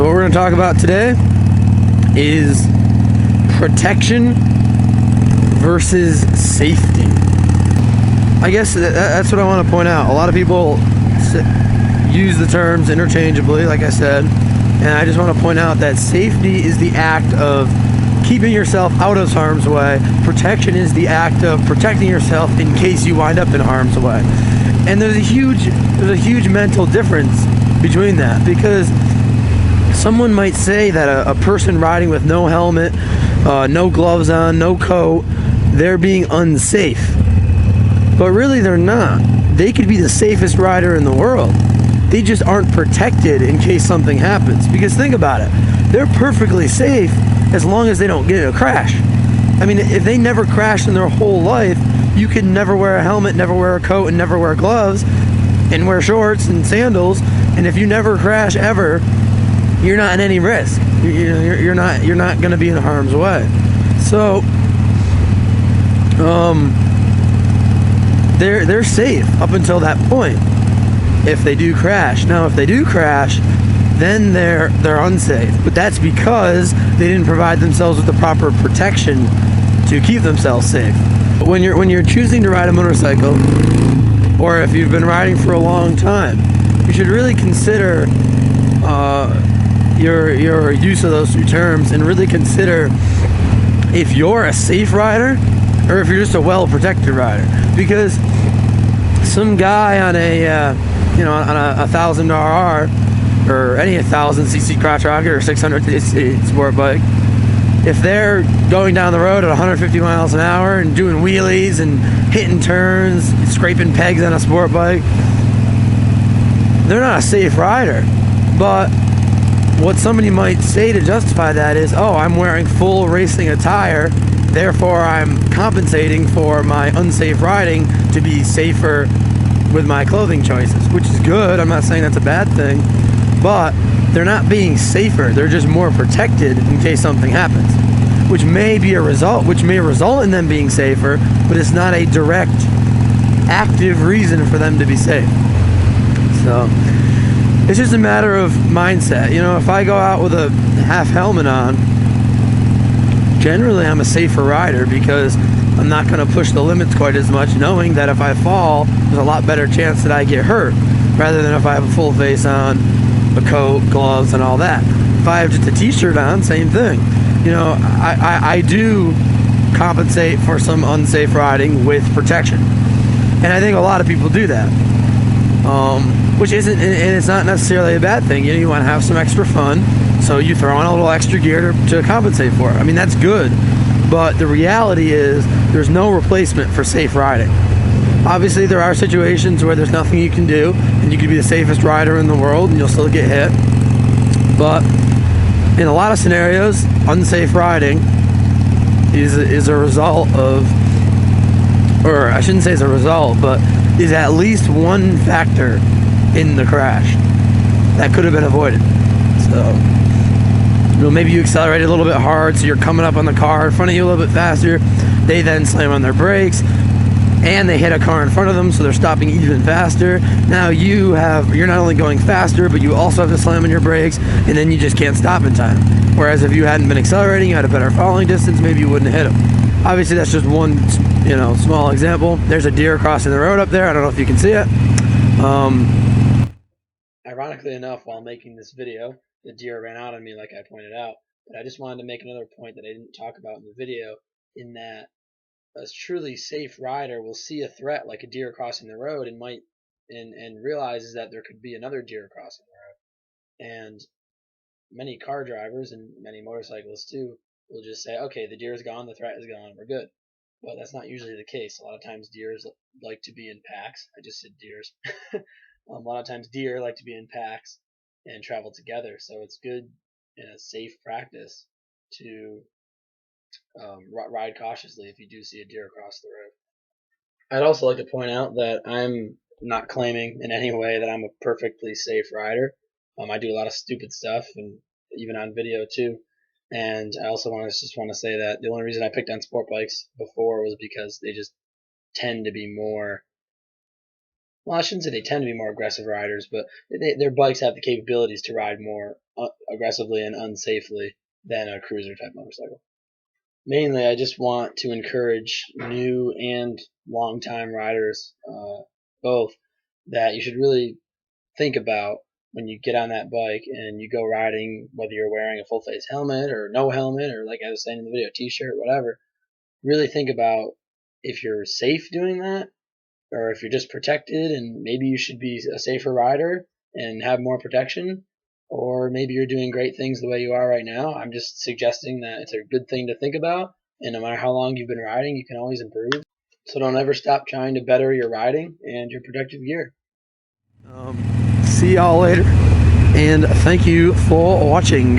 What we're going to talk about today is protection versus safety. I guess that's what I want to point out. A lot of people use the terms interchangeably, like I said, and I just want to point out that safety is the act of keeping yourself out of harm's way. Protection is the act of protecting yourself in case you wind up in harm's way. And there's a huge mental difference between that, because someone might say that a person riding with no helmet, no gloves on, no coat, they're being unsafe. But really they're not. They could be the safest rider in the world. They just aren't protected in case something happens. Because think about it, they're perfectly safe as long as they don't get in a crash. I mean, if they never crashed in their whole life, you could never wear a helmet, never wear a coat, and never wear gloves, and wear shorts and sandals, and if you never crash ever, you're not in any risk. You're not going to be in harm's way. So, they're safe up until that point. If they do crash, now if they do crash, then they're unsafe. But that's because they didn't provide themselves with the proper protection to keep themselves safe. When you're choosing to ride a motorcycle, or if you've been riding for a long time, you should really consider your use of those two terms, and really consider if you're a safe rider or if you're just a well-protected rider. Because some guy on a 1,000 RR or any 1,000cc crotch rocket or 600cc sport bike, if they're going down the road at 150 miles an hour and doing wheelies and hitting turns, scraping pegs on a sport bike, they're not a safe rider. But what somebody might say to justify that is, oh, I'm wearing full racing attire, therefore I'm compensating for my unsafe riding to be safer with my clothing choices, which is good. I'm not saying that's a bad thing, but they're not being safer. They're just more protected in case something happens, which may result in them being safer, but it's not a direct, active reason for them to be safe. So it's just a matter of mindset. If I go out with a half helmet on, generally I'm a safer rider because I'm not going to push the limits quite as much, knowing that if I fall, there's a lot better chance that I get hurt, rather than if I have a full face on, a coat, gloves, and all that. If I have just a t-shirt on, same thing. I do compensate for some unsafe riding with protection, and I think a lot of people do that, which isn't, and it's not necessarily a bad thing. You want to have some extra fun, so you throw on a little extra gear to compensate for it. I mean, that's good, but the reality is there's no replacement for safe riding. Obviously, there are situations where there's nothing you can do, and you could be the safest rider in the world and you'll still get hit. But in a lot of scenarios, unsafe riding is a result of, or I shouldn't say it's a result, but is at least one factor in the crash that could have been avoided. So, maybe you accelerated a little bit hard, so you're coming up on the car in front of you a little bit faster. They then slam on their brakes, and they hit a car in front of them, so they're stopping even faster. Now you're not only going faster, but you also have to slam on your brakes, and then you just can't stop in time. Whereas if you hadn't been accelerating, you had a better following distance, maybe you wouldn't have hit them. Obviously, that's just one, small example. There's a deer crossing the road up there. I don't know if you can see it. Ironically enough, while making this video, the deer ran out on me, like I pointed out. But I just wanted to make another point that I didn't talk about in the video, in that a truly safe rider will see a threat like a deer crossing the road and realizes that there could be another deer crossing the road. And many car drivers and many motorcyclists too will just say, okay, the deer is gone, the threat is gone, we're good. But that's not usually the case. A lot of times deers like to be in packs. I just said deers. A lot of times deer like to be in packs and travel together. So it's good and a safe practice to ride cautiously if you do see a deer across the road. I'd also like to point out that I'm not claiming in any way that I'm a perfectly safe rider. I do a lot of stupid stuff, and even on video too. And I also want to say that the only reason I picked on sport bikes before was because they just tend to be more well, I shouldn't say they tend to be more aggressive riders, but their bikes have the capabilities to ride more aggressively and unsafely than a cruiser type motorcycle. Mainly, I just want to encourage new and long time riders, both, that you should really think about when you get on that bike and you go riding, whether you're wearing a full face helmet or no helmet, or like I was saying in the video, t-shirt, whatever. Really think about if you're safe doing that, or if you're just protected and maybe you should be a safer rider and have more protection, or maybe you're doing great things the way you are right now. I'm just suggesting that it's a good thing to think about, and no matter how long you've been riding, you can always improve. So don't ever stop trying to better your riding and your protective gear. See y'all later, and thank you for watching.